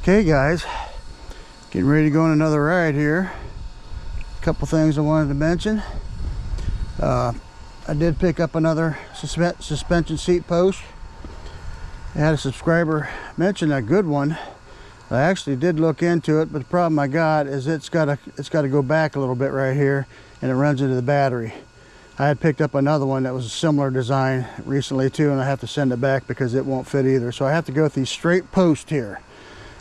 Okay guys, getting ready to go on another ride here. A couple things I wanted to mention. I did pick up another suspension seat post. I had a subscriber mention a good one. I actually did look into it, but the problem I got is it's got to go back a little bit right here, and it runs into the battery. I had picked up another one that was a similar design recently too, and I have to send it back because it won't fit either. So I have to go with these straight posts here.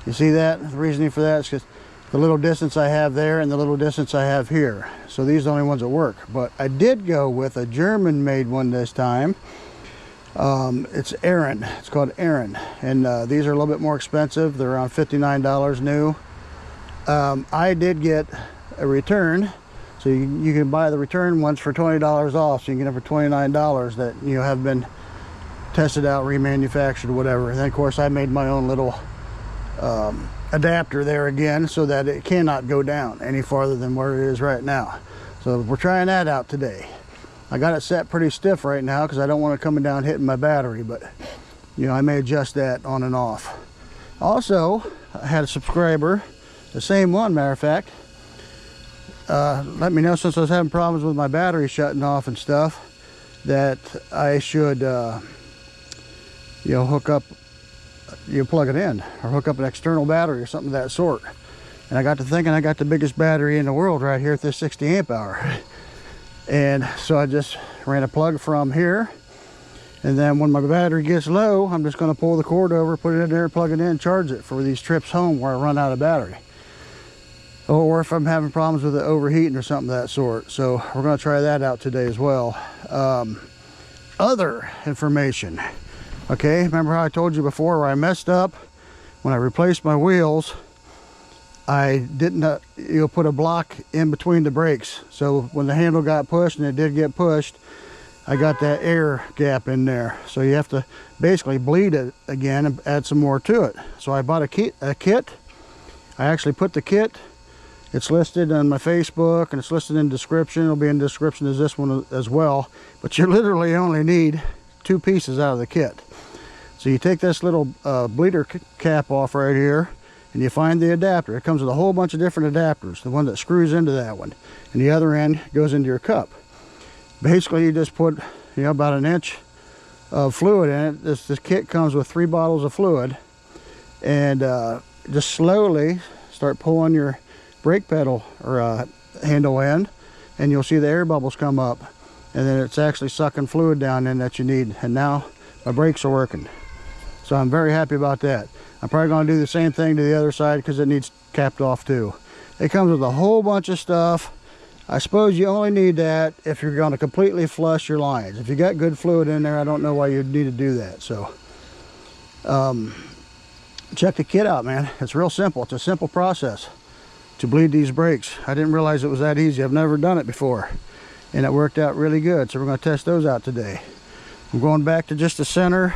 You see that? The reasoning for that is because the little distance I have there and the little distance I have here. So these are the only ones that work. But I did go with a German-made one this time. It's Aaron. It's called Aaron. And these are a little bit more expensive. They're around $59 new. I did get a return. So you can buy the return ones for $20 off. So you can get them for $29 that have been tested out, remanufactured, whatever. And then of course I made my own little adapter there again so that it cannot go down any farther than where it is right now. So we're trying that out today. I got it set pretty stiff right now because I don't want it coming down hitting my battery, but I may adjust that on and off. Also, I had a subscriber, the same one, matter of fact, let me know, since I was having problems with my battery shutting off and stuff, that I should hook up, plug it in or hook up an external battery or something of that sort. And I got to thinking, I got the biggest battery in the world right here at this 60 amp hour. And so I just ran a plug from here, and then when my battery gets low, I'm just going to pull the cord over, put it in there, plug it in, charge it for these trips home where I run out of battery, or if I'm having problems with it overheating or something of that sort. So we're going to try that out today as well. Other information. Okay, remember how I told you before where I messed up when I replaced my wheels? I didn't put a block in between the brakes, so when the handle got pushed, and it did get pushed, I got that air gap in there. So you have to basically bleed it again and add some more to it. So I bought a kit. I actually put the kit. It's listed on my Facebook, and it's listed in the description. It'll be in the description as this one as well. But you literally only need 2 pieces out of the kit. So you take this little bleeder cap off right here, and you find the adapter. It comes with a whole bunch of different adapters. The one that screws into that one, and the other end goes into your cup. Basically, you just put about an inch of fluid in it. This kit comes with 3 bottles of fluid, and just slowly start pulling your brake pedal or handle in, and you'll see the air bubbles come up, and then it's actually sucking fluid down in that you need. And now my brakes are working, so I'm very happy about that. I'm probably going to do the same thing to the other side because it needs capped off too. It comes with a whole bunch of stuff. I suppose you only need that if you're going to completely flush your lines. If you got good fluid in there, I don't know why you'd need to do that. So check the kit out, man. It's real simple. It's a simple process to bleed these brakes. I didn't realize it was that easy. I've never done it before, and it worked out really good. So we're going to test those out today. I'm going back to just the center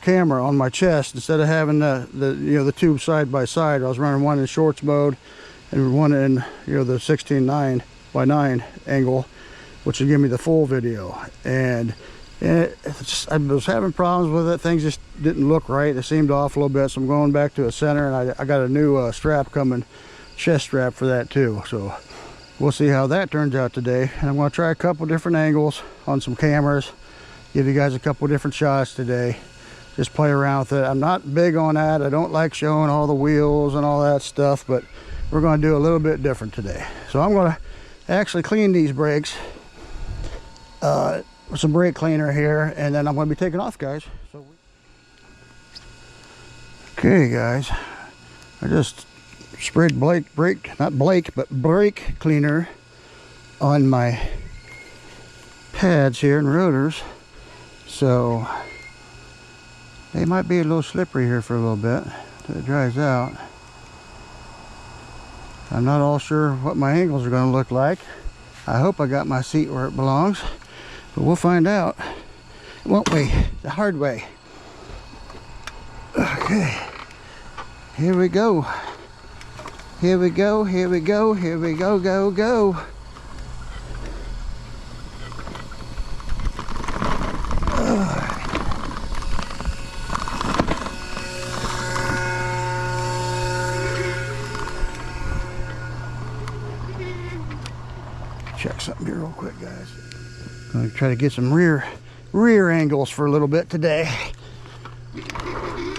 camera on my chest instead of having the two side by side. I was running one in shorts mode and one in the 16:9 by 9 angle, which would give me the full video. And I was having problems with it. Things just didn't look right. They seemed off a little bit, so I'm going back to a center, and I got a new strap coming, chest strap for that too. So we'll see how that turns out today. And I'm going to try a couple different angles on some cameras, give you guys a couple different shots today. Just play around with it. I'm not big on that. I don't like showing all the wheels and all that stuff, but we're going to do a little bit different today. So I'm going to actually clean these brakes with some brake cleaner here, and then I'm going to be taking off, guys. Okay, guys, I just sprayed brake cleaner on my pads here and rotors, so they might be a little slippery here for a little bit until it dries out. I'm not all sure what my angles are going to look like. I hope I got my seat where it belongs, but we'll find out, won't we? The hard way. Okay, here we go. Here we go, here we go, here we go, go. check something here real quick, guys. I'm going to try to get some rear angles for a little bit today.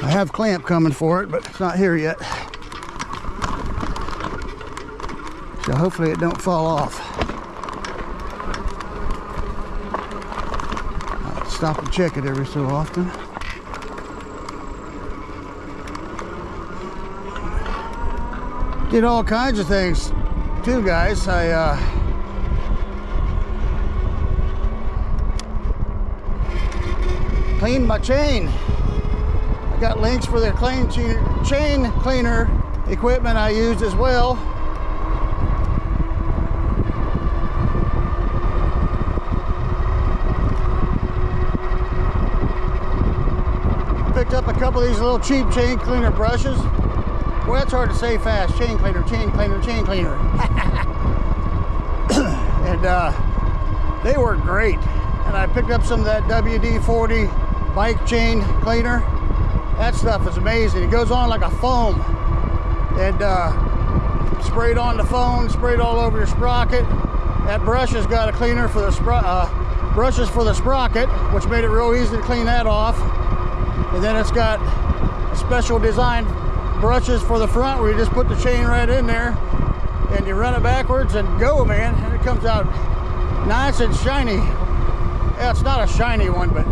I have clamp coming for it, but it's not here yet. So hopefully it don't fall off. I'll stop and check it every so often. Did all kinds of things too, guys. I cleaned my chain. I got links for the chain cleaner equipment I used as well. Picked up a couple of these little cheap chain cleaner brushes. Well, that's hard to say fast. Chain cleaner, chain cleaner, chain cleaner. And they work great. And I picked up some of that AWD 40 bike chain cleaner. That stuff is amazing. It goes on like a foam. And sprayed on the phone, sprayed all over your sprocket. That brush has got a cleaner for the brushes for the sprocket, which made it real easy to clean that off. And then it's got a special design brushes for the front where you just put the chain right in there and you run it backwards and go, man, and it comes out nice and shiny. Yeah, it's not a shiny one, but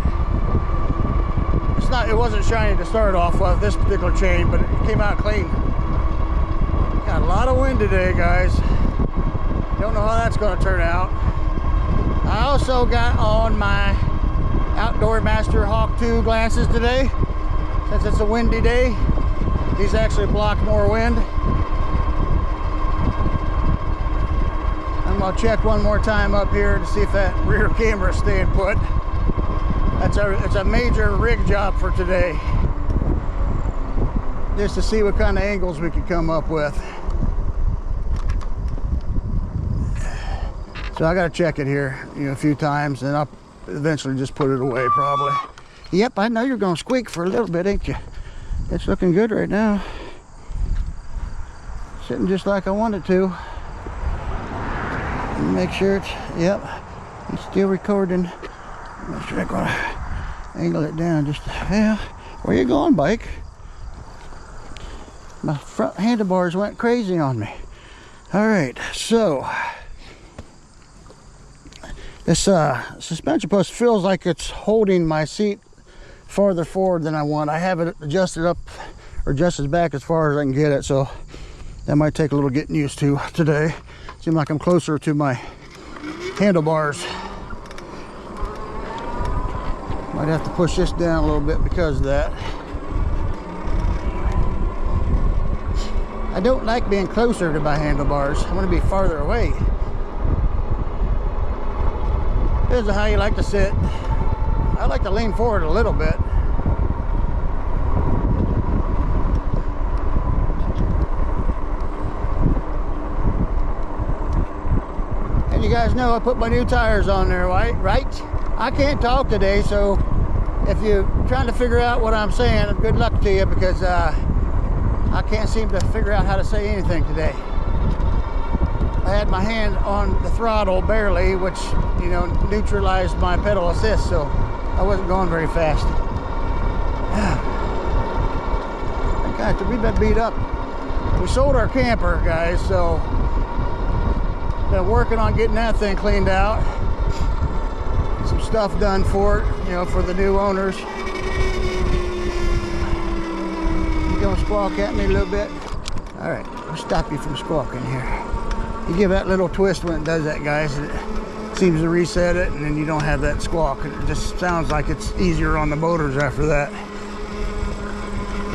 it wasn't shiny to start off with, this particular chain, but it came out clean. Got a lot of wind today, guys. Don't know how that's going to turn out. I also got on my Outdoor Master Hawk 2 glasses today, since it's a windy day. These actually block more wind. I'm going to check one more time up here to see if that rear camera is staying put. It's a major rig job for today. Just to see what kind of angles we can come up with. So I got to check it here, a few times, and I'll eventually just put it away probably. Yep, I know you're going to squeak for a little bit, ain't you? It's looking good right now. Sitting just like I want it to. Make sure it's, yep, it's still recording. Make sure I'm gonna angle it down just, yeah. Where you going, bike? My front handlebars went crazy on me. All right, so this suspension post feels like it's holding my seat farther forward than I want. I have it adjusted up or adjusted back as far as I can get it, so that might take a little getting used to today. Seems like I'm closer to my handlebars. Might have to push this down a little bit because of that. I don't like being closer to my handlebars. I want to be farther away. Depends on how you like to sit. I like to lean forward a little bit. And you guys know I put my new tires on there, right? I can't talk today, so if you're trying to figure out what I'm saying, good luck to you, because I can't seem to figure out how to say anything today. I had my hand on the throttle barely, which, neutralized my pedal assist, so I wasn't going very fast. God, we've been beat up. We sold our camper, guys, so been working on getting that thing cleaned out. Some stuff done for it, for the new owners. You gonna squawk at me a little bit? All right, I'll stop you from squawking here. You give that little twist when it does that, guys. It seems to reset it, and then you don't have that squawk. It just sounds like it's easier on the motors after that,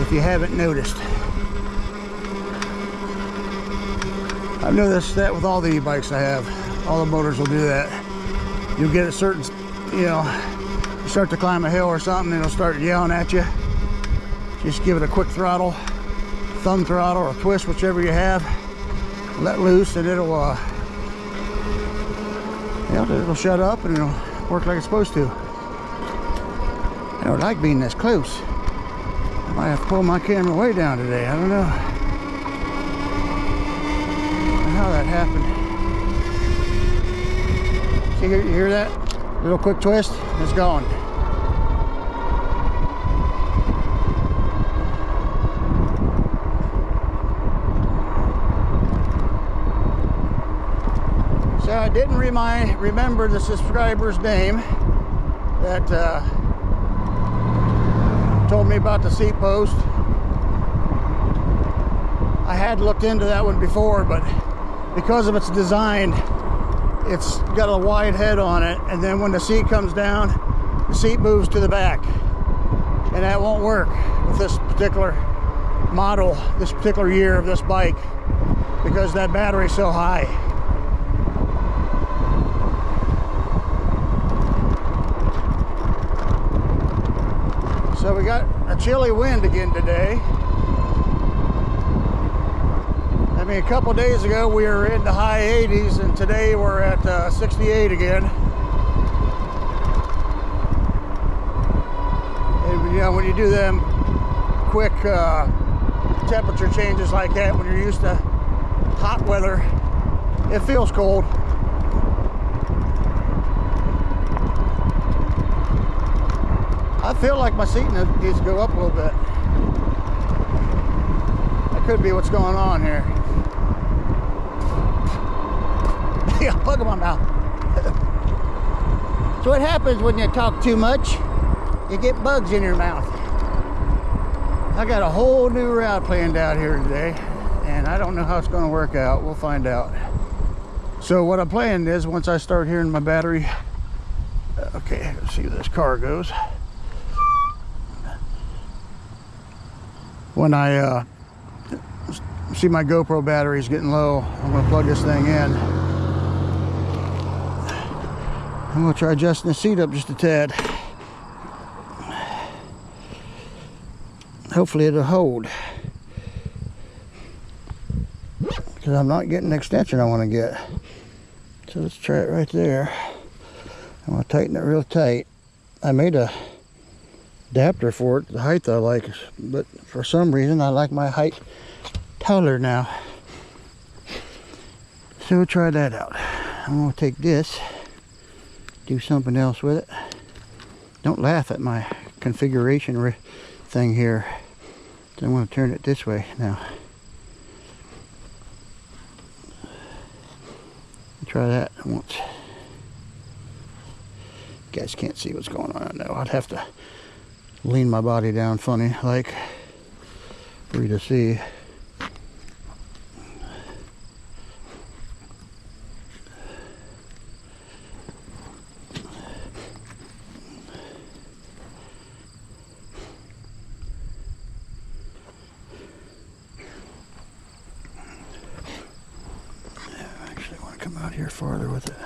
if you haven't noticed. I've noticed that with all the e-bikes I have. All the motors will do that. You'll get a certain, you start to climb a hill or something, and it'll start yelling at you. Just give it a quick throttle, thumb throttle or twist, whichever you have. Let loose, and it'll shut up, and it'll work like it's supposed to. I don't like being this close. I might have to pull my camera way down today. I don't know how that happened. You hear that? Little quick twist, it's gone. So I didn't remember the subscriber's name that told me about the seat post. I had looked into that one before, but because of its design, it's got a wide head on it, and then when the seat comes down, the seat moves to the back, and that won't work with this particular model, this particular year of this bike, because that battery's so high. So we got a chilly wind again today. I mean, a couple days ago we were in the high 80s, and today we're at 68 again. And you know, when you do them quick temperature changes like that, when you're used to hot weather, it feels cold. I feel like my seat needs to go up a little bit. That could be what's going on here. Yeah, bug in my mouth. So what happens when you talk too much? You get bugs in your mouth. I got a whole new route planned out here today, and I don't know how it's going to work out. We'll find out. So what I'm planning is, once I start hearing my battery, okay, let's see where this car goes. When I see my GoPro battery's getting low, I'm going to plug this thing in. I'm going to try adjusting the seat up just a tad. Hopefully it'll hold, because I'm not getting the extension I want to get. So let's try it right there. I'm going to tighten it real tight. I made a adapter for it, the height I like, but for some reason I like my height taller now. So we'll try that out. I'm going to take this, do something else with it. Don't laugh at my configuration thing here. So I'm going to turn it this way now. Try that once. You guys can't see what's going on. I know I'd have to lean my body down funny like for you to see. I actually want to come out here farther with it.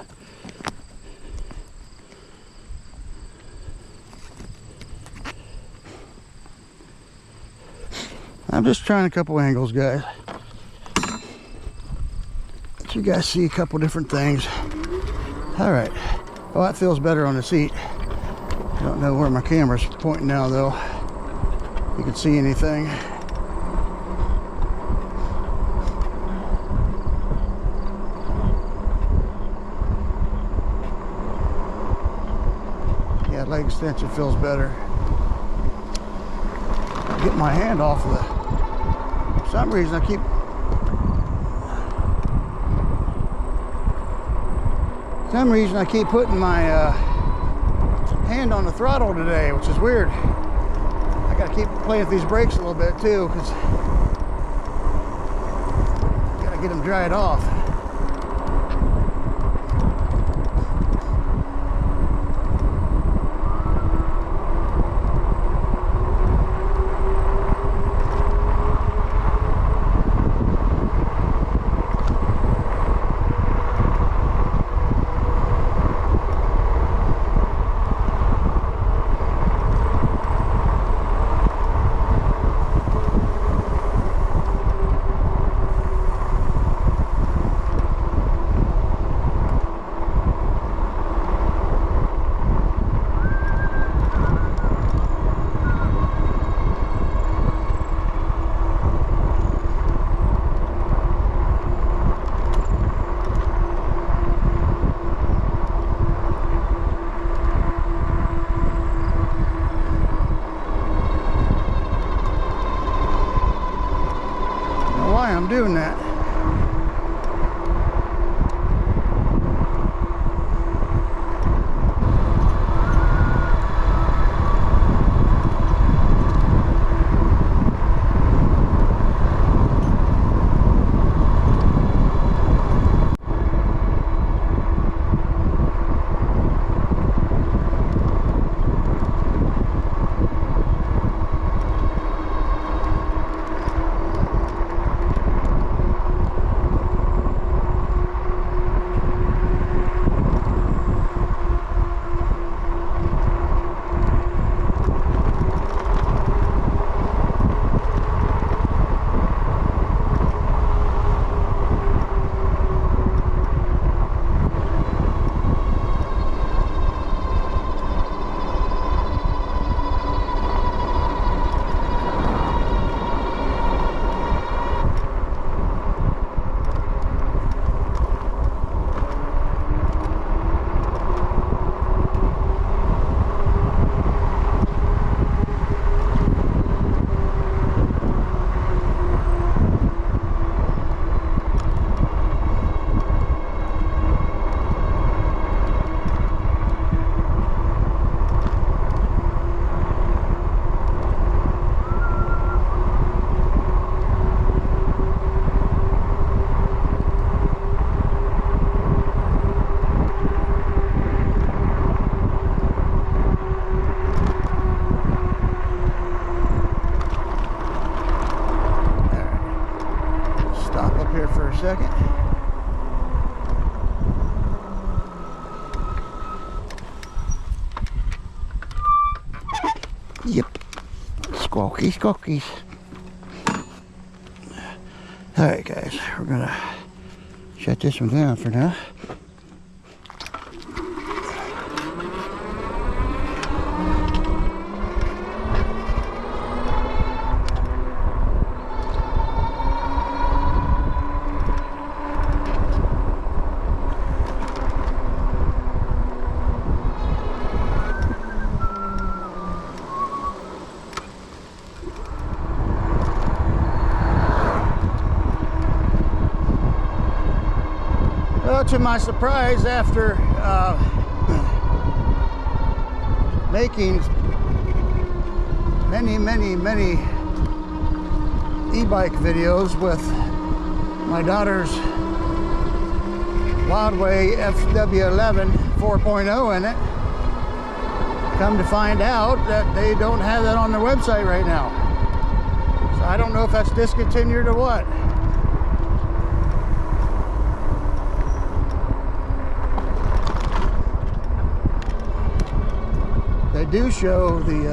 I'm just trying a couple angles, guys. So you guys see a couple different things. All right. Well, that feels better on the seat. I don't know where my camera's pointing now, though. You can see anything. Yeah, leg extension feels better. Get my hand off of the. For some reason I keep putting my hand on the throttle today, which is weird. I gotta keep playing with these brakes a little bit too, because gotta get them dried off. doing that. Second. Yep. Squawky squawkies. Alright guys, we're gonna shut this one down for now. Well, to my surprise, after making many e-bike videos with my daughter's Wallke FW11 4.0 in it, come to find out that they don't have that on their website right now. So I don't know if that's discontinued or what. They do show the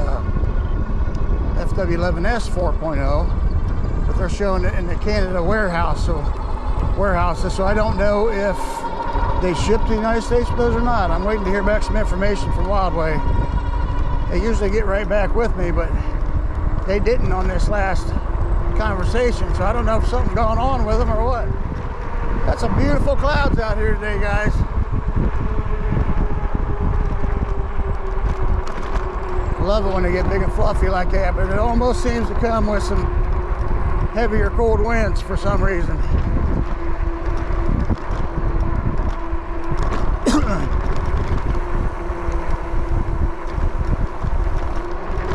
FW11S 4.0, but they're showing it in the Canada warehouses, so I don't know if they ship to the United States with those or not. I'm waiting to hear back some information from Wallke. They usually get right back with me, but they didn't on this last conversation, so I don't know if something's going on with them or what. Got some beautiful clouds out here today, guys. Love it when they get big and fluffy like that, but it almost seems to come with some heavier cold winds for some reason.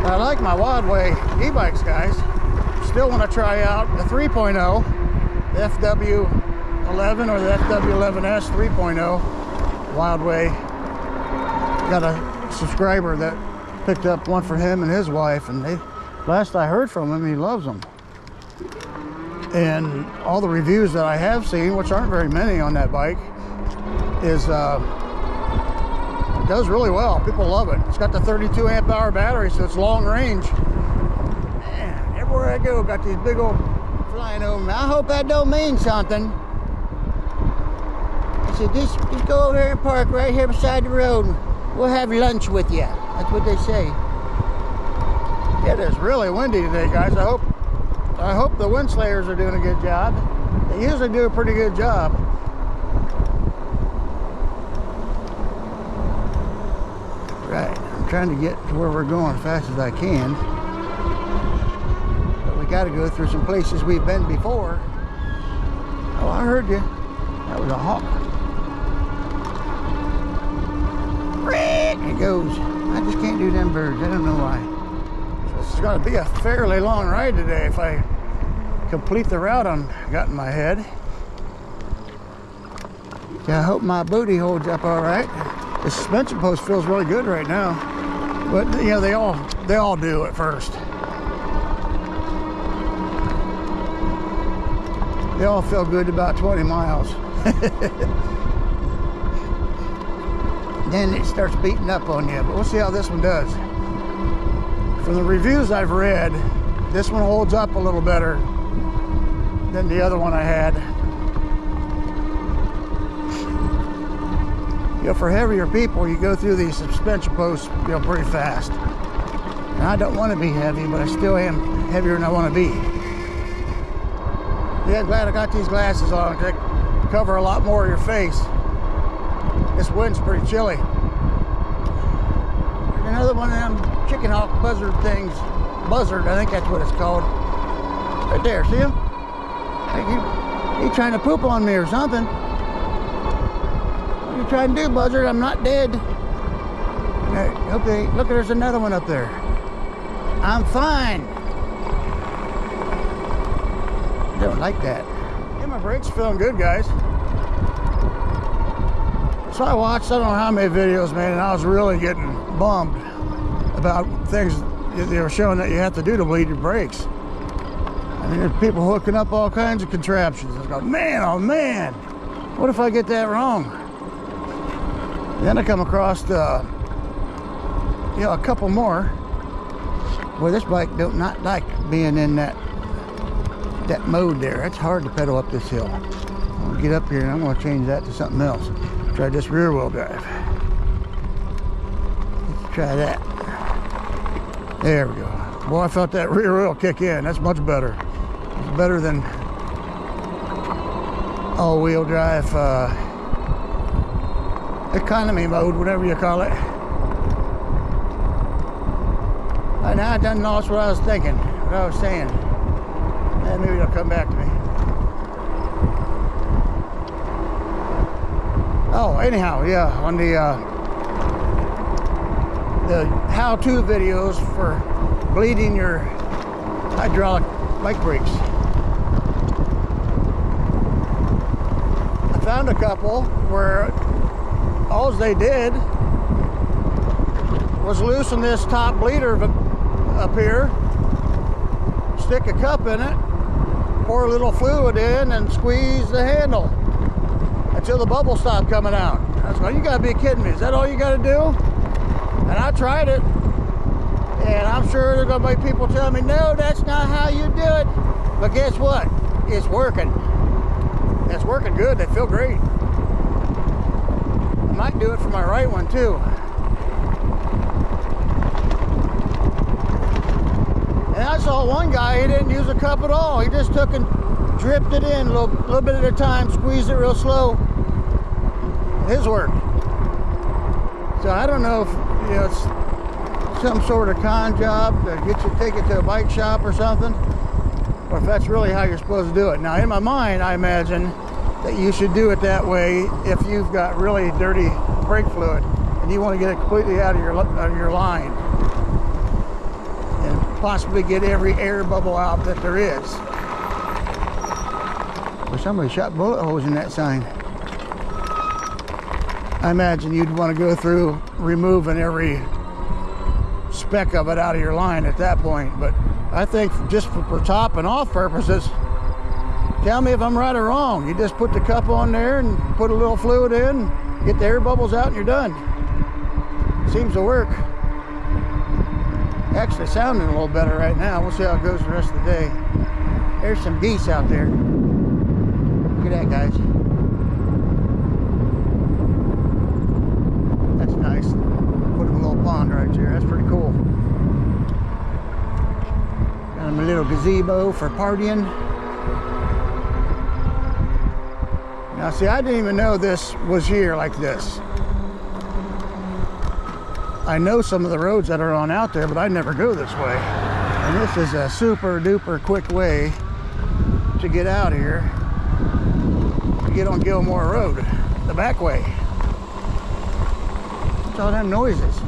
I like my Wallke e-bikes, guys. Still want to try out the 3.0, the FW11 or the FW11S 3.0 Wallke. Got a subscriber that picked up one for him and his wife, and last I heard from him, he loves them. And all the reviews that I have seen, which aren't very many on that bike, is it does really well. People love it. It's got the 32 amp hour battery, so it's long range. Man, everywhere I go, got these big old flying over me. I hope that don't mean something. I said, just go over there and park right here beside the road, and we'll have lunch with you. That's what they say. It is really windy today, guys. I hope the wind slayers are doing a good job. They usually do a pretty good job. Right, I'm trying to get to where we're going as fast as I can. But we got to go through some places we've been before. Oh, I heard you. That was a hawk. It goes. I just can't do them birds. I don't know why. So this is going to be a fairly long ride today if I complete the route I've got in my head. Yeah, I hope my booty holds up all right. The suspension post feels really good right now, but you know they all do at first. They all feel good about 20 miles. Then it starts beating up on you, but we'll see how this one does. From the reviews I've read, this one holds up a little better than the other one I had. You know, for heavier people, you go through these suspension posts, you know, pretty fast. And I don't want to be heavy, but I still am heavier than I want to be. Yeah, glad I got these glasses on. They cover a lot more of your face. This wind's pretty chilly. There's another one of them chicken hawk buzzard things. Buzzard, I think that's what it's called. Right there, see him? He's trying to poop on me or something. What are you trying to do, buzzard? I'm not dead. Okay, look, there's another one up there. I'm fine. I don't like that. Yeah, my brake's feeling good, guys. So I watched, I don't know how many videos, man, and I was really getting bummed about things they were showing that you have to do to bleed your brakes. I mean, there's people hooking up all kinds of contraptions. I was going, man, oh man, what if I get that wrong? Then I come across a couple more. Boy, this bike don't not like being in that mode there. It's hard to pedal up this hill. I'm gonna get up here and I'm gonna change that to something else. Try this rear wheel drive. Let's try that. There we go. Boy, I felt that rear wheel kick in. That's much better. It's better than all-wheel drive, economy mode, whatever you call it. Right now I done lost what I was thinking, what I was saying. And maybe it'll come back to me. Oh, anyhow, yeah, on the how-to videos for bleeding your hydraulic bike brakes. I found a couple where all they did was loosen this top bleeder up here, stick a cup in it, pour a little fluid in, and squeeze the handle until the bubbles stop coming out. I was going, you gotta be kidding me. Is that all you gotta do? And I tried it, and I'm sure there's gonna be people telling me, no, that's not how you do it. But guess what? It's working. It's working good. They feel great. I might do it for my right one too. And I saw one guy, he didn't use a cup at all. He just took and dripped it in a little bit at a time, squeezed it real slow. His work. So I don't know if it's some sort of con job to get you to take it to a bike shop or something, or if that's really how you're supposed to do it. Now in my mind, I imagine that you should do it that way if you've got really dirty brake fluid and you want to get it completely out of your line and possibly get every air bubble out that there is. Well, somebody shot bullet holes in that sign. I imagine you'd want to go through removing every speck of it out of your line at that point. But I think just for top and off purposes, tell me if I'm right or wrong. You just put the cup on there and put a little fluid in, get the air bubbles out, and you're done. Seems to work. Actually sounding a little better right now. We'll see how it goes the rest of the day. There's some geese out there. Look at that, guys. That's nice. Put a little pond right there. That's pretty cool. Got a little gazebo for partying. Now see, I didn't even know this was here like this. I know some of the roads that are on out there, but I never go this way. And this is a super duper quick way to get out here. get on Gilmore Road, the back way. What's all them noises?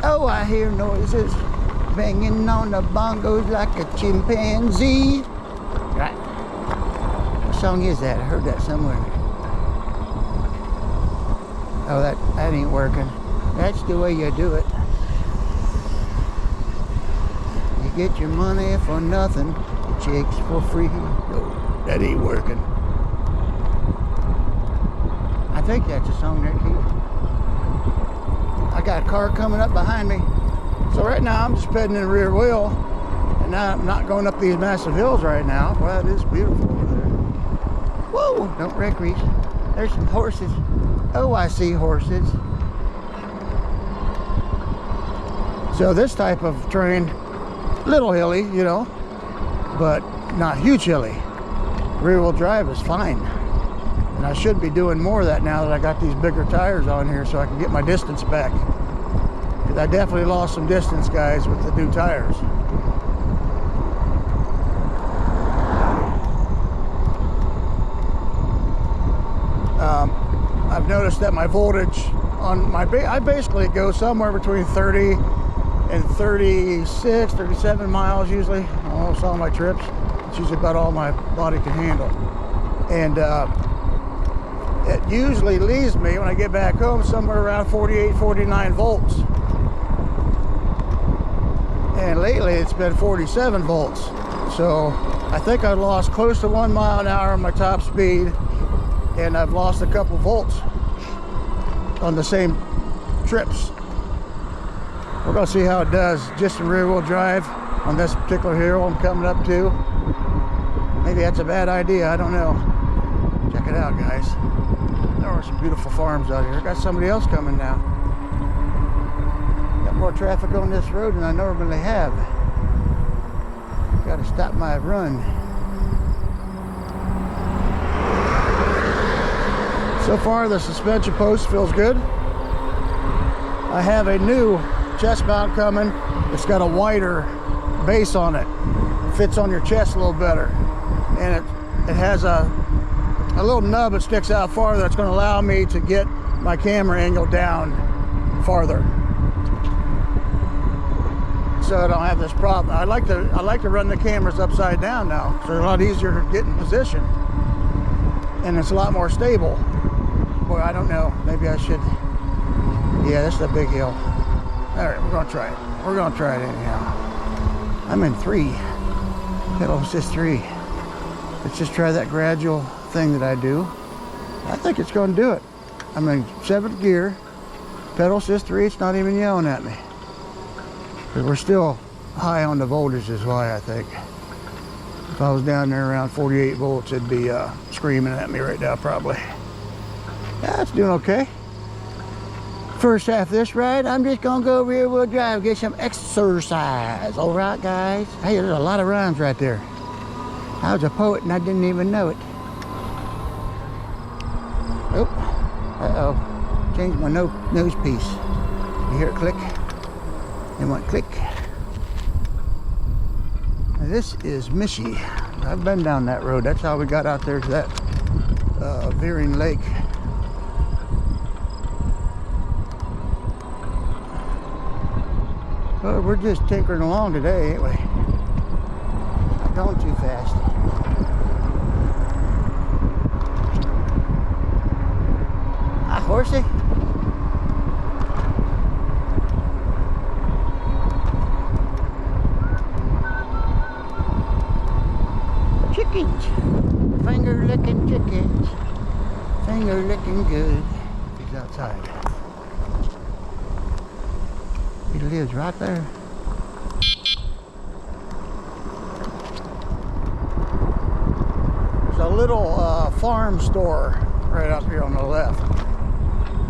Oh, I hear noises banging on the bongos like a chimpanzee. Right. What song is that? I heard that somewhere. Oh, that ain't working. That's the way you do it. You get your money for nothing, your chicks for free. No, that ain't working. I think that's a song there, Keith. I got a car coming up behind me. So right now I'm just pedaling in the rear wheel, and now I'm not going up these massive hills right now. Well, it is beautiful over there. Whoa, don't wreck, Reese. There's some horses. Oh, I see horses. So this type of terrain, little hilly, you know, but not huge hilly. Rear wheel drive is fine. And I should be doing more of that now that I got these bigger tires on here so I can get my distance back. Because I definitely lost some distance, guys, with the new tires. I've noticed that my voltage on my, I basically go somewhere between 30 and 36, 37 miles usually, almost all my trips. It's usually about all my body can handle. And it usually leaves me when I get back home somewhere around 48, 49 volts. And lately it's been 47 volts. So I think I lost close to 1 mile an hour on my top speed, and I've lost a couple volts on the same trips. We're gonna see how it does just in rear wheel drive on this particular hill I'm coming up to. Maybe that's a bad idea, I don't know. Check it out, guys. There are some beautiful farms out here. Got somebody else coming now. Got more traffic on this road than I normally have. Got to stop my run. So far the suspension post feels good. I have a new chest mount coming. It's got a wider base on it. It fits on your chest a little better. And it has a little nub that sticks out farther that's going to allow me to get my camera angle down farther. So I don't have this problem. I like to run the cameras upside down now. So they're a lot easier to get in position. And it's a lot more stable. Boy, I don't know. Maybe I should. Yeah, this is a big hill. All right, we're gonna try it. We're gonna try it anyhow. I'm in 3. Pedal assist 3. Let's just try that gradual thing that I do. I think it's gonna do it. I'm in 7th gear. Pedal assist 3, it's not even yelling at me. Because we're still high on the voltage is why I think. If I was down there around 48 volts, it'd be screaming at me right now probably. Yeah, it's doing okay. First half of this ride, I'm just gonna go rear wheel drive, get some exercise. All right, guys. Hey, there's a lot of rhymes right there. I was a poet and I didn't even know it. Oh, uh-oh. Changed my nose piece. You hear it click? It went click. Now, this is Michi. I've been down that road. That's how we got out there to that veering lake. Well, we're just tinkering along today, ain't we? Not going too fast. Hi, horsey. Chickens. Finger licking chickens. Finger licking good. He's outside. He lives right there. There's a little farm store right up here on the left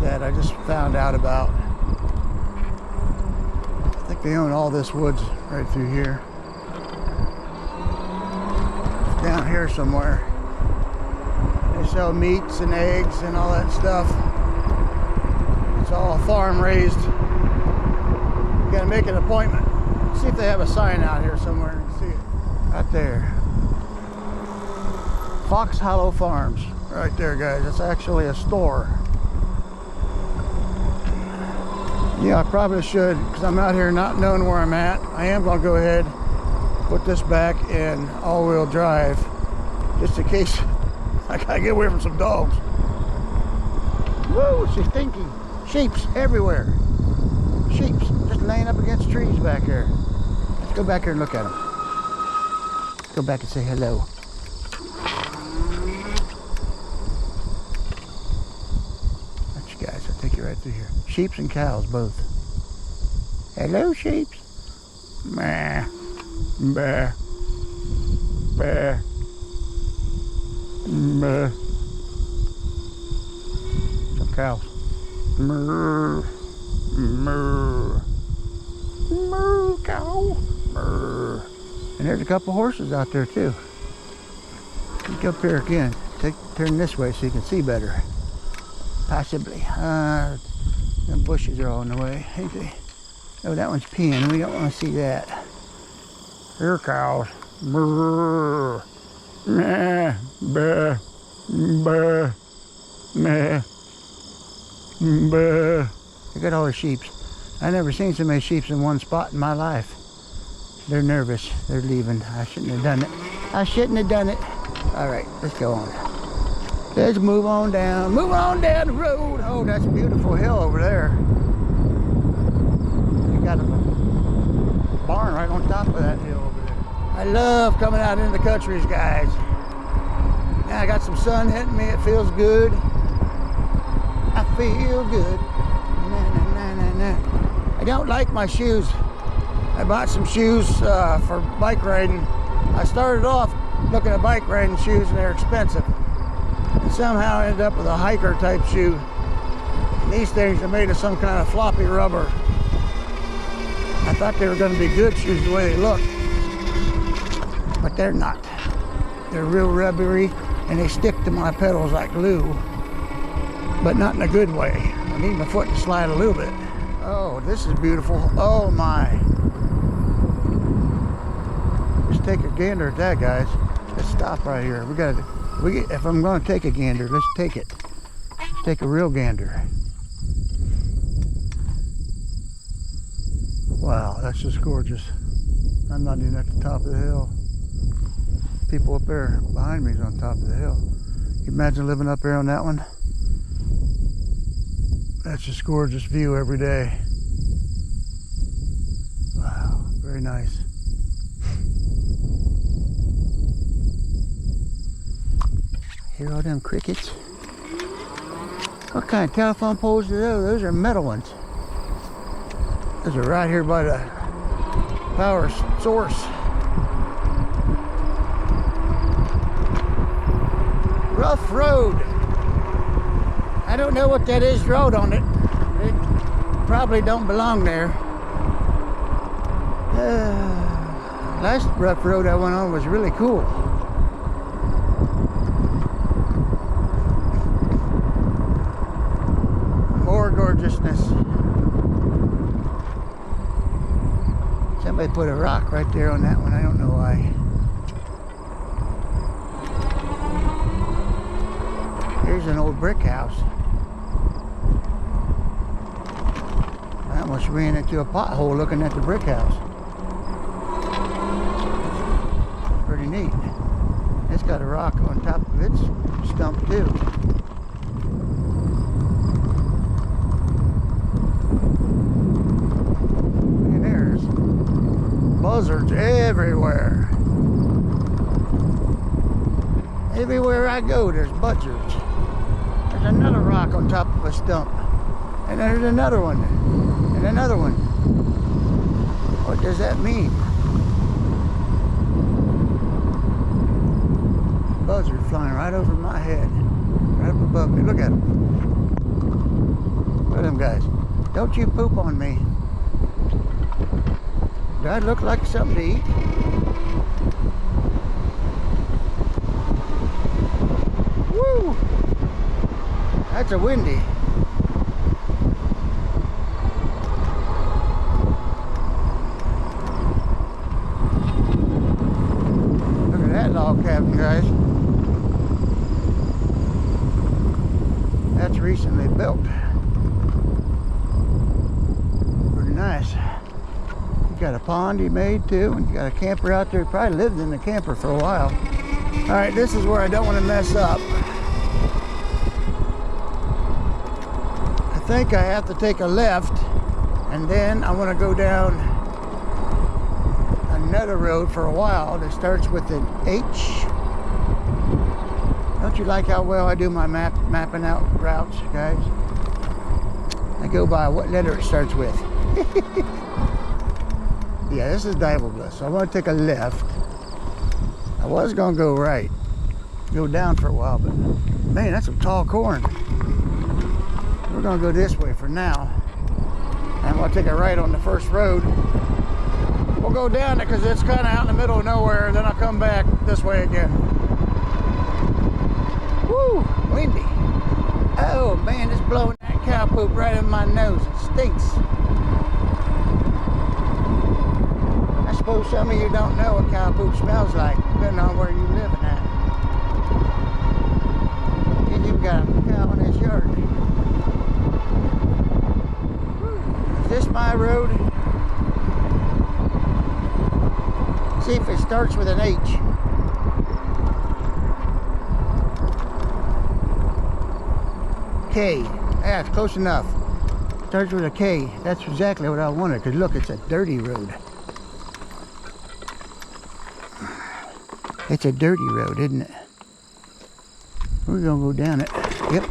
that I just found out about. I think they own all this woods right through here. It's down here somewhere. They sell meats and eggs and all that stuff. It's all farm raised. You gotta make an appointment. See if they have a sign out here somewhere. You can see it right there. Fox Hollow Farms. right there, guys. It's actually a store. Yeah, I probably should, because I'm out here not knowing where I'm at. I am going to go ahead, put this back in all-wheel drive, just in case I got to get away from some dogs. Whoa, she's stinky. Sheeps everywhere. Sheeps just laying up against trees back here. Let's go back here and look at them. Let's go back and say hello. That's you guys. I'll take you right through here. Sheeps and cows both. Hello, sheeps. Meh. Bah. Bah. Bah. Some cows. Moo. Moo. Moo, cow. Moo. And there's a couple horses out there too. Look up here again. Turn this way so you can see better. Possibly. Them bushes are all in the way, ain't they? Oh, that one's peeing. We don't want to see that. Here, cows. Brrr. Meh. Bah. Bah. Meh. Bah. Look at all the sheeps. I never seen so many sheeps in one spot in my life. They're nervous. They're leaving. I shouldn't have done it. I shouldn't have done it. All right, let's go on. Let's move on down. Move on down the road. Oh, that's a beautiful hill over there. You got a barn right on top of that hill over there. I love coming out into the countries, guys. Now I got some sun hitting me. It feels good. I feel good. Nah, nah, nah, nah, nah. I don't like my shoes. I bought some shoes for bike riding. I started off looking at bike riding shoes and they're expensive. And somehow I ended up with a hiker type shoe. And these things are made of some kind of floppy rubber. I thought they were going to be good shoes the way they look. But they're not. They're real rubbery and they stick to my pedals like glue. But not in a good way. I need my foot to slide a little bit. Oh, this is beautiful. Oh my. Just take a gander at that, guys. Let's stop right here. If I'm going to take a gander, let's take it. Let's take a real gander. Wow, that's just gorgeous. I'm not even at the top of the hill. People up there behind me is on top of the hill. You imagine living up there on that one? That's just gorgeous view every day. Wow, very nice. Hear all them crickets? What kind of telephone poles are those? Those are metal ones. Those are right here by the power source. Rough road. I don't know what that is road on it. It probably don't belong there. Last rough road I went on was really cool. More gorgeousness. Somebody put a rock right there on that one. I don't know why. Here's an old brick house. I almost ran into a pothole looking at the brick house. Pretty neat. It's got a rock on top of its stump too. And there's buzzards everywhere. Everywhere I go, there's buzzards. There's another rock on top of a stump. And there's another one. And another one. What does that mean? Buzzard flying right over my head. Right up above me. Look at them. Look at them guys. Don't you poop on me. Do I look like something to eat? Woo! That's a windy. Look at that log cabin, guys. that's recently built. Pretty nice. You got a pond he made too, and you got a camper out there. He probably lived in the camper for a while. All right, this is where I don't want to mess up. I think I have to take a left, and then I want to go down another road for a while that starts with an H. Don't you like how well I do my mapping out routes, guys? I go by what letter it starts with. Yeah, this is Divalbus, so I want to take a left. I was going to go right, go down for a while, but man, that's some tall corn. We're going to go this way for now. And we'll take a right on the first road. We'll go down it because it's kind of out in the middle of nowhere, and then I'll come back this way again. Woo, windy. Oh man, it's blowing that cow poop right in my nose. It stinks. I suppose some of you don't know what cow poop smells like, depending on where you're living at. And you've got a cow in this yard. Is this my road? See if it starts with an H. K. Yeah, it's close enough. Starts with a K. That's exactly what I wanted, because look, it's a dirty road. It's a dirty road, isn't it? We're gonna go down it. Yep.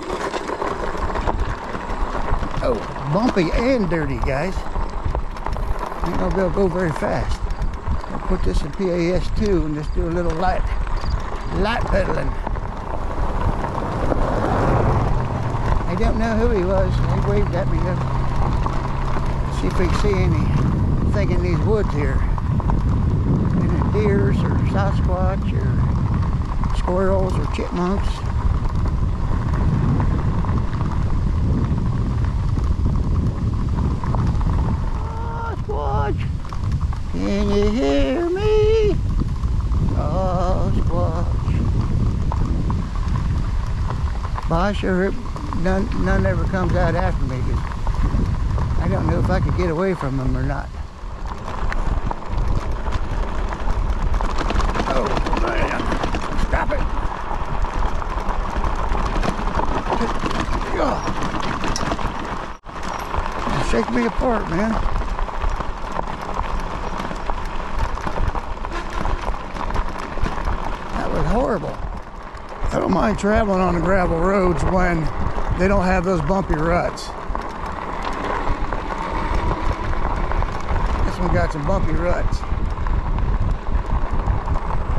Oh, bumpy and dirty, guys. Ain't gonna be able to go very fast. I'll put this in PAS2 and just do a little light pedaling. I don't know who he was. He waved at me. See if we can see anything in these woods here. Any deers or Sasquatch or squirrels or chipmunks. Sasquatch, can you hear me? Sasquatch. Well, I sure hope none ever comes out after me, because I don't know if I could get away from them or not. Oh man, stop it. Shake me apart, man. That was horrible. I don't mind traveling on the gravel roads when they don't have those bumpy ruts. This one got some bumpy ruts.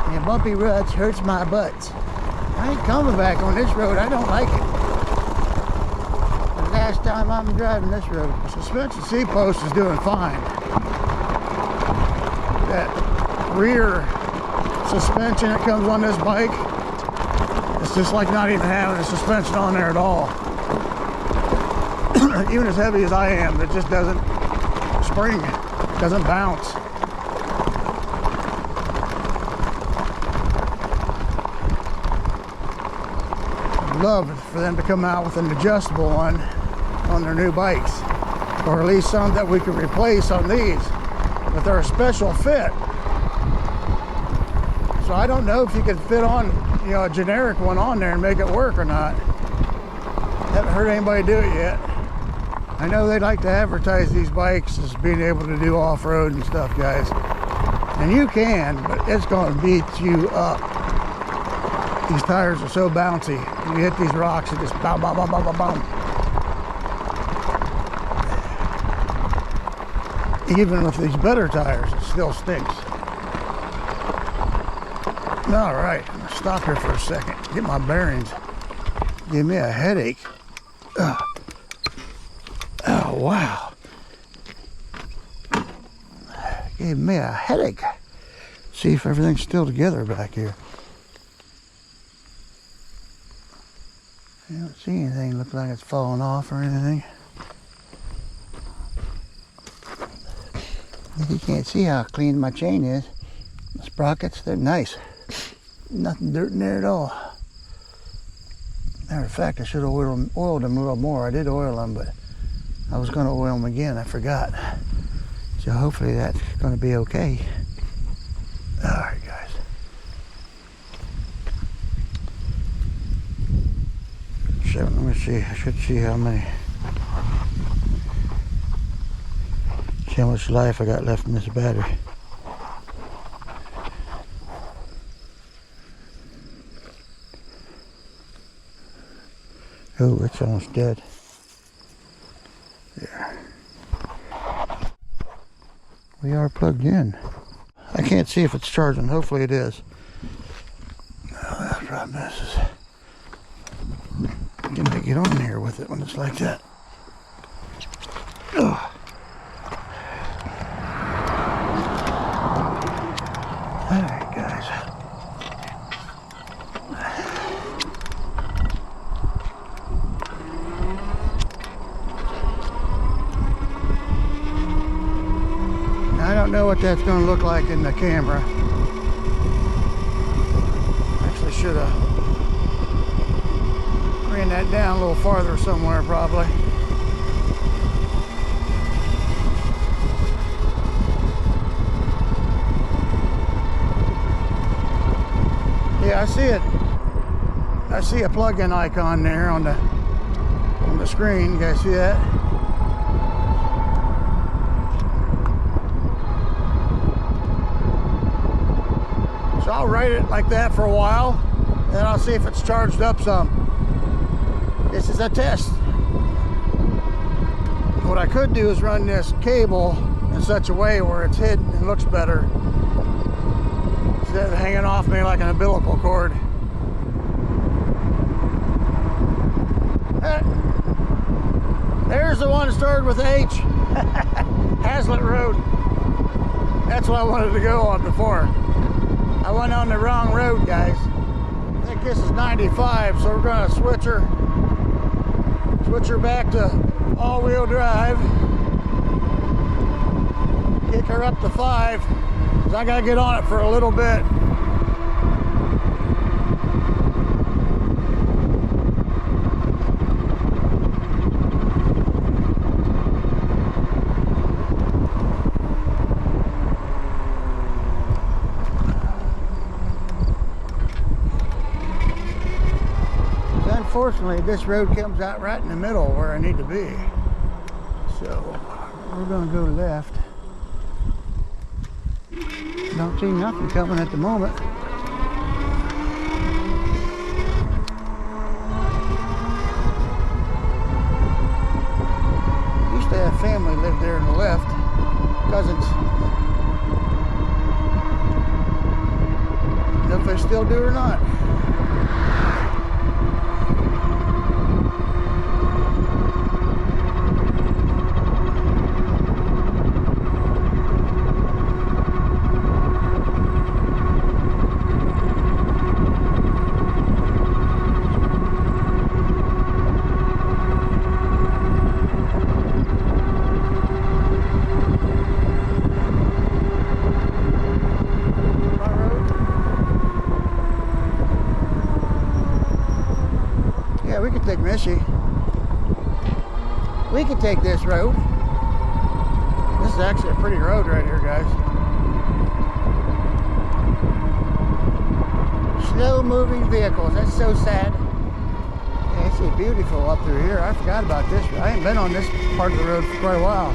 And bumpy ruts hurts my butts. I ain't coming back on this road. I don't like it. The last time I'm driving this road, the suspension seat post is doing fine. That rear suspension that comes on this bike, it's just like not even having a suspension on there at all. Even as heavy as I am, it just doesn't spring, doesn't bounce. I'd love for them to come out with an adjustable one on their new bikes, or at least some that we could replace on these, but they're a special fit. So I don't know if you could fit on, you know, a generic one on there and make it work or not. Haven't heard anybody do it yet. I know they like to advertise these bikes as being able to do off-road and stuff, guys. And you can, but it's going to beat you up. These tires are so bouncy. When you hit these rocks, it just boom, boom, boom, boom, boom, boom. Even with these better tires, it still stinks. All right, I'm gonna stop here for a second, get my bearings. Give me a headache. Ugh. Oh, wow. Gave me a headache. See if everything's still together back here. I don't see anything look like it's falling off or anything. You can't see how clean my chain is. The sprockets, they're nice. Nothing dirt in there at all. Matter of fact, I should have oiled them a little more. I did oil them, but I was going to oil them again. I forgot. So hopefully that's going to be okay. All right, guys. So let me see. I should see how much life I got left in this battery. Oh, it's almost dead. There. We are plugged in. I can't see if it's charging. Hopefully it is. Oh, that problem is I can get on here with it when it's like that. Ugh. Alright, guys. I don't know what that's going to look like in the camera. Actually should have ran that down a little farther somewhere probably. Yeah, I see it. I see a plug-in icon there on the screen. You guys see that? So I'll rate it like that for a while, and then I'll see if it's charged up some. This is a test. What I could do is run this cable in such a way where it's hidden and looks better, instead of hanging off me like an umbilical cord. There's the one that started with H. Hazlitt Road. That's what I wanted to go on before. I went on the wrong road, guys. I think this is 95, so we're gonna switch her back to all-wheel drive. Kick her up to 5, because I gotta get on it for a little bit. Unfortunately, this road comes out right in the middle where I need to be. So we're going to go left. Don't see nothing coming at the moment. Used to have family live there on the left, cousins. Don't know if they still do or not. We could take this road. This is actually a pretty road right here, guys. Slow moving vehicles. That's so sad. Yeah, it's so beautiful up through here. I forgot about this. I ain't been on this part of the road for quite a while.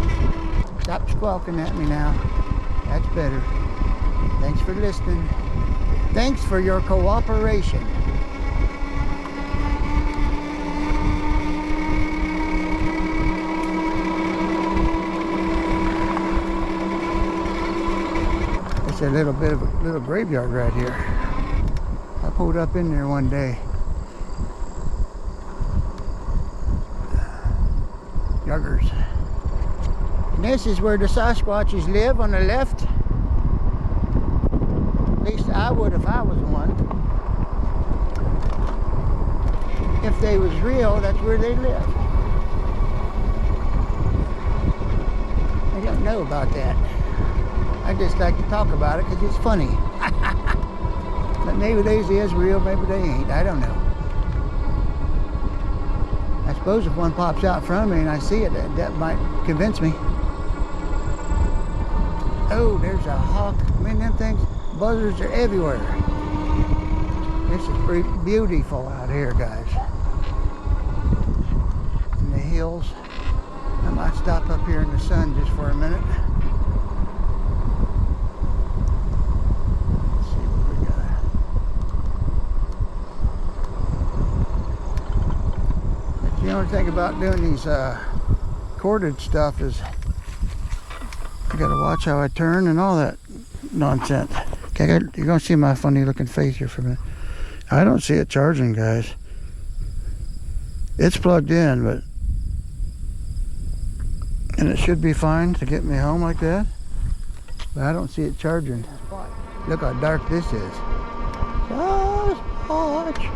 Stop squawking at me now. That's better. Thanks for listening. Thanks for your cooperation. It's a little bit of a little graveyard right here. I pulled up in there one day. Yuggers. And this is where the Sasquatches live on the left. At least I would if I was one. If they was real, that's where they live. I don't know about that. I just like to talk about it because it's funny. But maybe they is real, maybe they ain't. I don't know. suppose if one pops out in front of me and I see it, that might convince me. Oh, there's a hawk. I mean, them things, buzzards are everywhere. This is pretty beautiful out here, guys. In the hills. I might stop up here in the sun just for a minute. Let's see what we got. But the only thing about doing these corded stuff is I gotta watch how I turn and all that nonsense. Okay, you're gonna see my funny looking face here for a minute. I don't see it charging, guys. It's plugged in, but and it should be fine to get me home like that, but I don't see it charging. Look how dark this is. Just watch.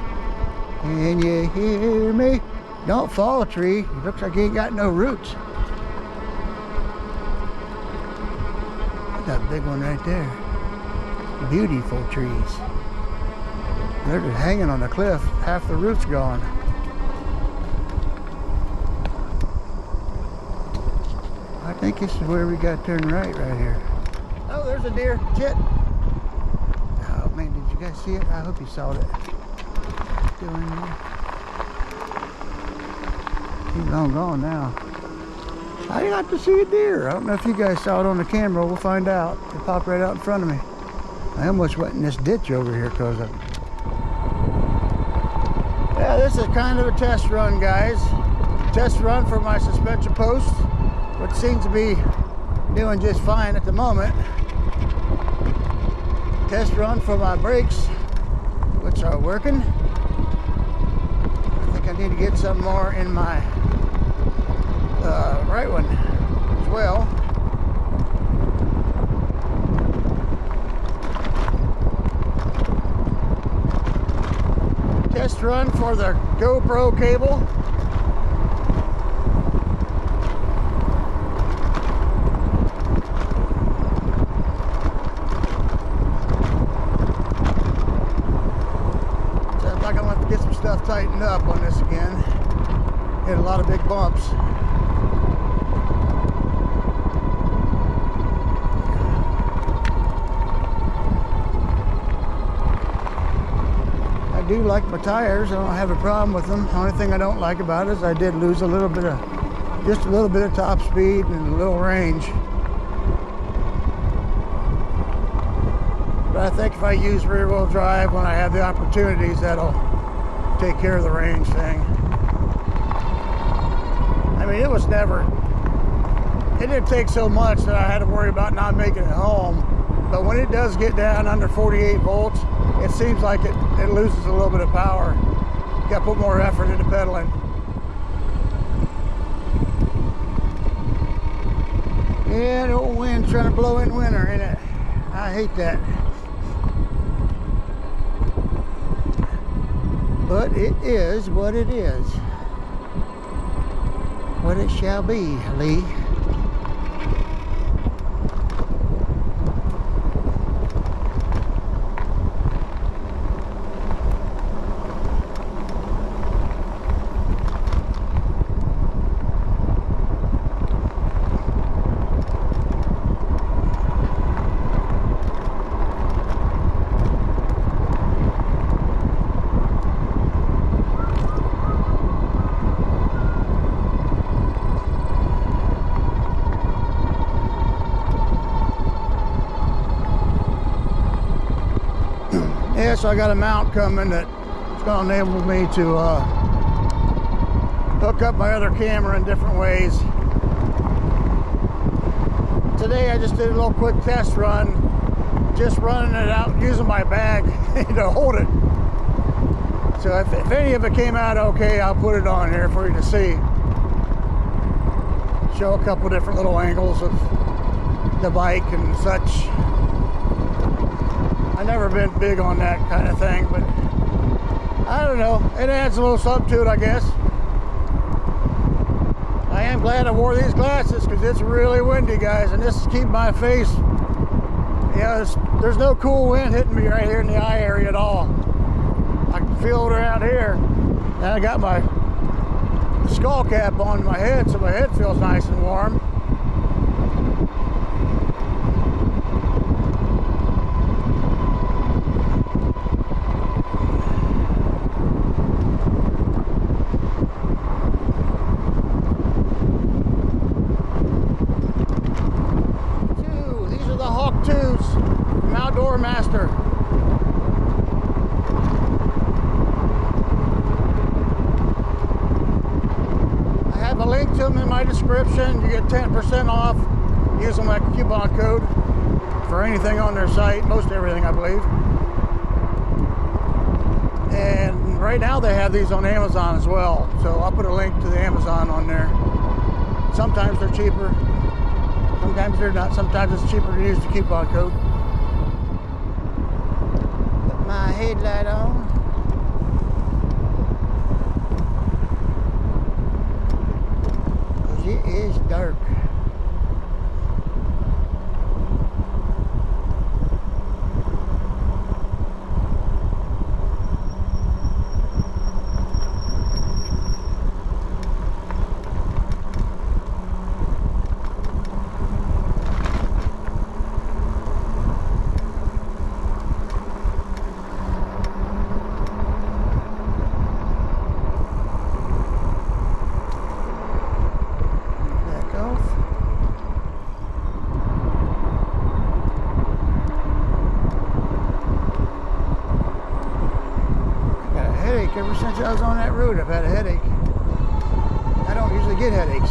Can you hear me? Don't fall, tree. It looks like you ain't got no roots. That big one right there. Beautiful trees. They're just hanging on the cliff. Half the roots gone. I think this is where we got to turn right here. Oh, there's a deer. Shit. Oh man, did you guys see it? I hope you saw it. Still in there. He's long gone now. I got to see a deer. I don't know if you guys saw it on the camera. We'll find out. It popped right out in front of me. I almost went in this ditch over here because of it. Yeah, this is kind of a test run, guys. Test run for my suspension post, which seems to be doing just fine at the moment. Test run for my brakes, which are working. I think I need to get some more in my right one as well. Test run for the GoPro cable. Sounds like I'm gonna have to get some stuff tightened up on this again. Hit a lot of big bumps. I do like my tires. I don't have a problem with them. The only thing I don't like about it is I did lose a little bit of, just a little bit of top speed and a little range. But I think if I use rear wheel drive when I have the opportunities, that'll take care of the range thing. I mean, it was never, it didn't take so much that I had to worry about not making it home. But when it does get down under 48 volts, it seems like it loses a little bit of power. You gotta put more effort into pedaling. Yeah, the old wind's trying to blow in winter, ain't it? I hate that. But it is what it is. What it shall be, Lee. Yeah, so I got a mount coming that's going to enable me to hook up my other camera in different ways. Today I just did a little quick test run, just running it out using my bag to hold it. So if any of it came out okay, I'll put it on here for you to see. Show a couple different little angles of the bike and such. I've never been big on that kind of thing, but I don't know. It adds a little something to it, I guess. I am glad I wore these glasses because it's really windy, guys, and this is keeping my face. Yeah, there's no cool wind hitting me right here in the eye area at all. I can feel it around here. And I got my the skull cap on my head so my head feels nice and warm. These are the Hawk 2s from Outdoor Master. A link to them in my description. You get 10% off using my coupon code for anything on their site, most everything I believe. And right now they have these on Amazon as well, so I'll put a link to the Amazon on there. Sometimes they're cheaper, sometimes they're not. Sometimes it's cheaper to use the coupon code. Put my headlight on. It is dark. Ever since I was on that road, I've had a headache. I don't usually get headaches.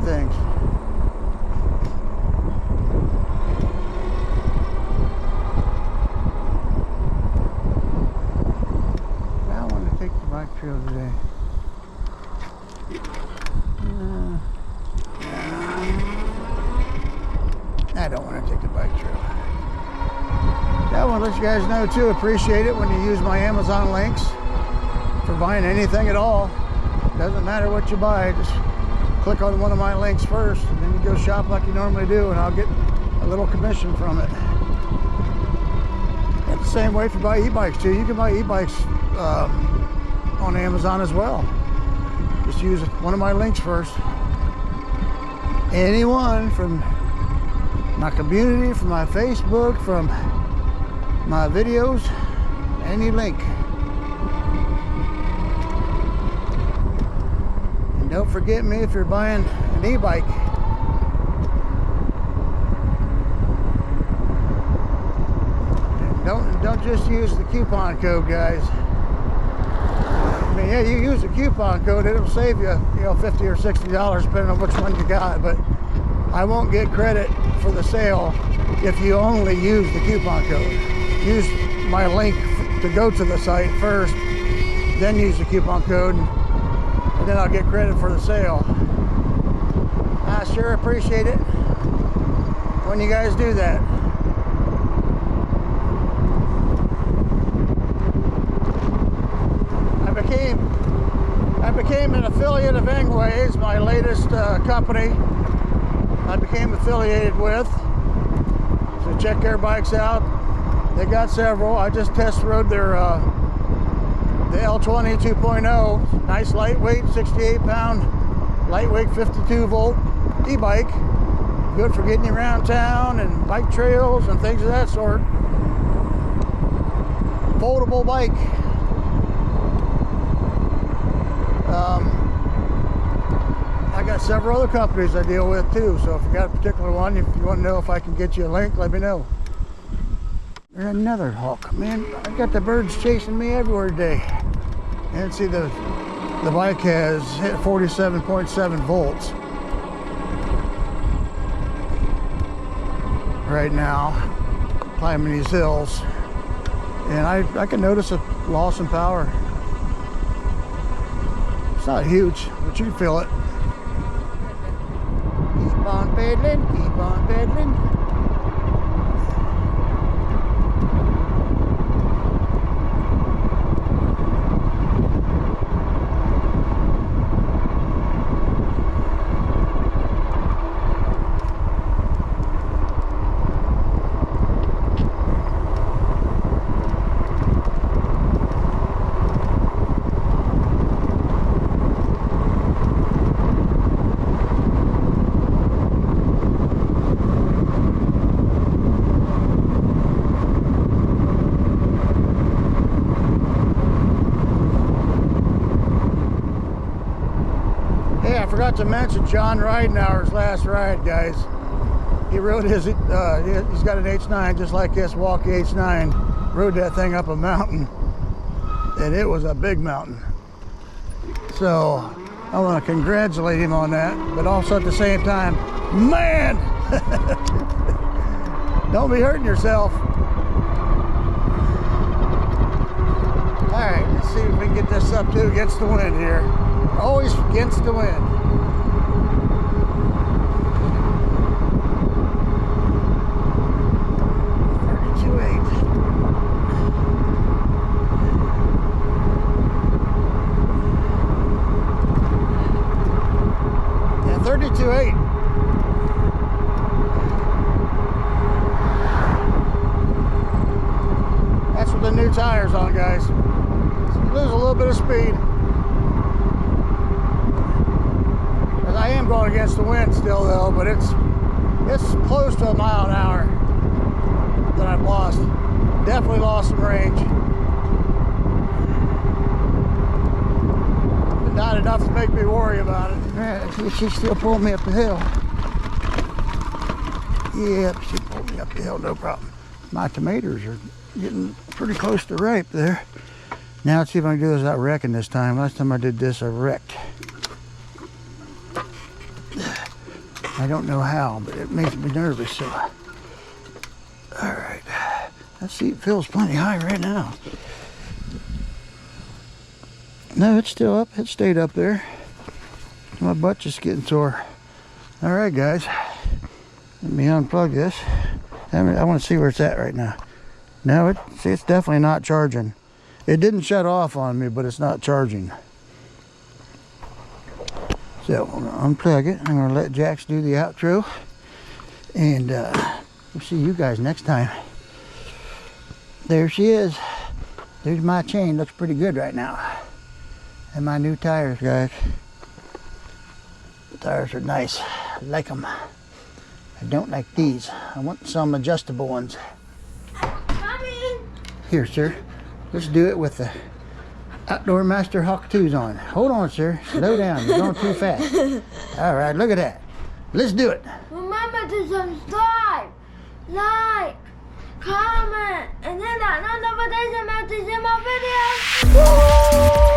Things. I want to take the bike trail today. I don't want to take the bike trail. I want to let you guys know too, appreciate it when you use my Amazon links for buying anything at all. Doesn't matter what you buy, just click on one of my links first, and then you go shop like you normally do, and I'll get a little commission from it. And the same way if you buy e-bikes too. You can buy e-bikes on Amazon as well. Just use one of my links first. Anyone from my community, from my Facebook, from my videos, any link. Don't forget me if you're buying an e-bike. Don't just use the coupon code, guys. I mean, yeah, you use the coupon code, it'll save you, $50 or $60 depending on which one you got. But I won't get credit for the sale if you only use the coupon code. Use my link to go to the site first, then use the coupon code. And then I'll get credit for the sale. I sure appreciate it when you guys do that. I became an affiliate of Engways, my latest company I became affiliated with. So check their bikes out. They got several. I just test rode their the L20 2.0, nice lightweight, 68-pound, lightweight 52-volt e-bike. Good for getting you around town and bike trails and things of that sort. Foldable bike. I got several other companies I deal with too, so if you got a particular one, if you want to know if I can get you a link, let me know. There's another hawk. Man, I got the birds chasing me everywhere today. And see, the bike has hit 47.7 volts right now, climbing these hills. And I can notice a loss in power. It's not huge, but you can feel it. These Keep on pedaling, keep on pedaling. I forgot to mention John Ridenhour's last ride, guys. He rode his, he's got an H9 just like this Wallke H9. Rode that thing up a mountain, and it was a big mountain. So I want to congratulate him on that, but also at the same time, man, don't be hurting yourself. All right, let's see if we can get this up to against the wind here. Always against the wind. Yeah, 32.8. That's with the new tires on, guys. So you lose a little bit of speed. I am going against the wind still though, but it's close to a mile an hour that I've lost. Definitely lost some range. But not enough to make me worry about it. Alright, she's still pulling me up the hill. Yep, she pulled me up the hill, no problem. My tomatoes are getting pretty close to ripe there. Now let's see if I can do this without wrecking this time. Last time I did this, I wrecked. I don't know how, but it makes me nervous, so. All right, let's see, it feels plenty high right now. No, it's still up, it stayed up there. My butt's just getting sore. All right, guys, let me unplug this. I want to see where it's at right now. No, it's definitely not charging. It didn't shut off on me, but it's not charging. So I'm gonna unplug it. I'm gonna let Jax do the outro, and we'll see you guys next time. There she is. There's my chain. Looks pretty good right now. And my new tires, guys. The tires are nice. I like them. I don't like these. I want some adjustable ones. Mommy. Here, sir. Let's do it with the Outdoor Master Hawk 2s on. Hold on, sir. Slow down. You're going too fast. All right, look at that. Let's do it. Remember to subscribe, like, comment, and hit that notification bell to see more videos. Woo!